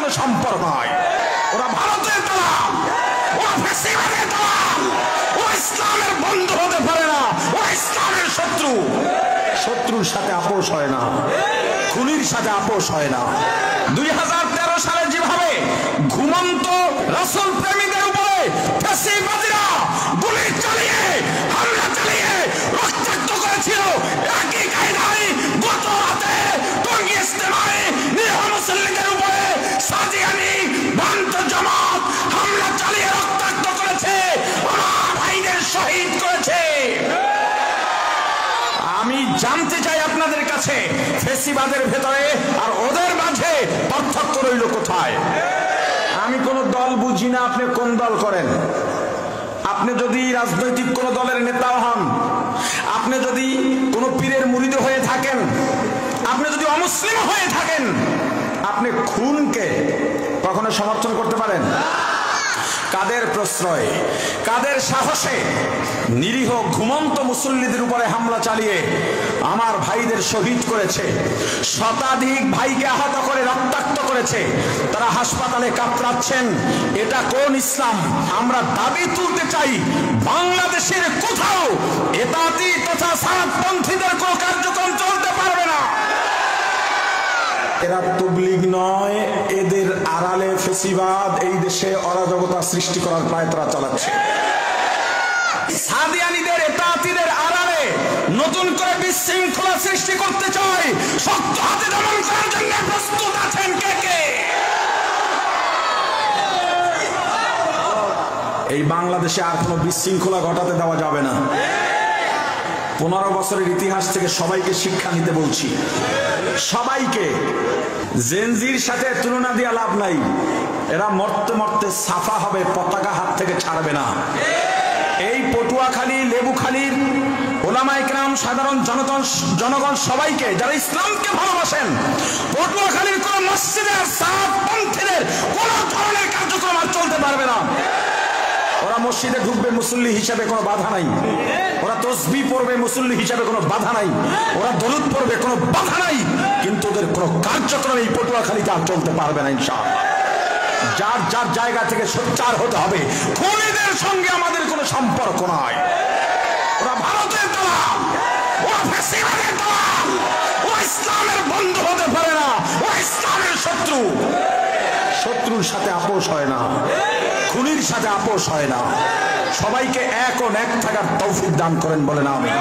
কোনো সম্পর্ক নয়। ওরা ভারতের দালাল, ওরা ফ্যাসিবাদের দালাল, ওরা ইসলামের বন্ধু হতে পারে না, ওরা ইসলামের শত্রু। শত্রুর সাথে আপোষ হয় না, খুনির সাথে আপোষ হয় না। 2013 সালে যেভাবে ঘুমন্ত রাসূল প্রেমীদের উপরে ফ্যাসিবাদীরা গুলি চালিয়ে হামলা চালিয়ে রক্তাক্ত করেছিল, একই কায়দায় গত রাতে টঙ্গী ইজতেমায় নিরীহ মুসল্লিদের উপরে সাদিয়ানি ভ্রান্ত জামাত হামলা চালিয়ে রক্তাক্ত করেছে, আমার ভাইদের শহীদ করেছে। আমি জানতে চাই আপনাদের কাছে, ফ্যাসিবাদের ভেতরে আর ওদের মাঝে পার্থক্য রইল কোথায়? আমি কোন দল বুঝি না, আপনি কোন দল করেন। আপনি যদি রাজনৈতিক কোন দলের নেতা হন, আপনি যদি কোন পীরের মুরিদ হয়ে থাকেন, আপনি যদি অমুসলিম হয়ে থাকেন, আপনি খুনকে কখনো সমর্থন করতে পারেন? কাদের প্রশ্রয়ে, কাদের সাহসে নিরীহ ঘুমন্ত মুসল্লিদের উপরে হামলা চালিয়ে আমার ভাইদের শহীদ করেছে, শতাধিক ভাইকে আহত করে রক্তাক্ত করেছে, তারা হাসপাতালে কাতরাচ্ছেন। এটা কোন ইসলাম? আমরা দাবি তুলতে চাই, বাংলাদেশের কোথাও এতাতি তথা সালাতপন্থীদের কোন কার্যক্রম চলতে পারবে না। এরা তবলিগ নয়, এদের আড়ালে ফ্যাসিবাদ এই দেশে অরাজকতা সৃষ্টি করার প্রায় তারা চালাচ্ছে। সাদিয়ানীদের এতাতিদের আড়ালে নতুন করে বিশৃঙ্খলা সৃষ্টি করতে চায়, শক্ত হাতে দমন করার জন্য প্রস্তুত আছেন কে কে? এই বাংলাদেশে আর কোনো বিশৃঙ্খলা ঘটাতে দেওয়া যাবে না। 15 বছরের ইতিহাস থেকে সবাইকে শিক্ষা নিতে বলছি, সবাইকে। জেনজির সাথে তুলনা দিয়ে লাভ নাই, এরা মরতে মরতে সাফা হবে, পতাকা হাত থেকে ছাড়বে না। এই পটুয়াখালী, লেবুখালীর ওলামায়ে কেরাম, সাধারণ জনগণ সবাইকে, যারা ইসলামকে ভালোবাসেন, পটুয়াখালীর কোন মসজিদে আর সালাতপন্থীদের কোন ধরনের কার্যক্রম আর চলতে পারবে না। ওরা মসজিদে ঢুকবে মুসল্লি হিসাবে কোনো বাধা নাই, ওরা তসবিহ পড়বে মুসল্লি হিসাবে কোনো বাধা নাই, ওরা দরুদ পড়বে কোনো বাধা নাই, কিন্তু ওদের কোনো কার্যক্রম এই পটুয়াখালীতে আর চলতে পারবে না ইনশাআল্লাহ। যার যার জায়গা থেকে সোচ্চার হতে হবে। খুনিদের সঙ্গে আমাদের কোনো সম্পর্ক নয়। ওরা ভারতের দালাল, ওরা ফ্যাসিবাদের দালাল, ওরা ইসলামের বন্ধু হতে পারে না, ওরা ইসলামের শত্রু। শত্রুর সাথে আপোষ হয় না, খুনির সাথে আপোষ হয় না। সবাইকে এক ও এক থাকার তৌফিক দান করেন বলেন আমিন।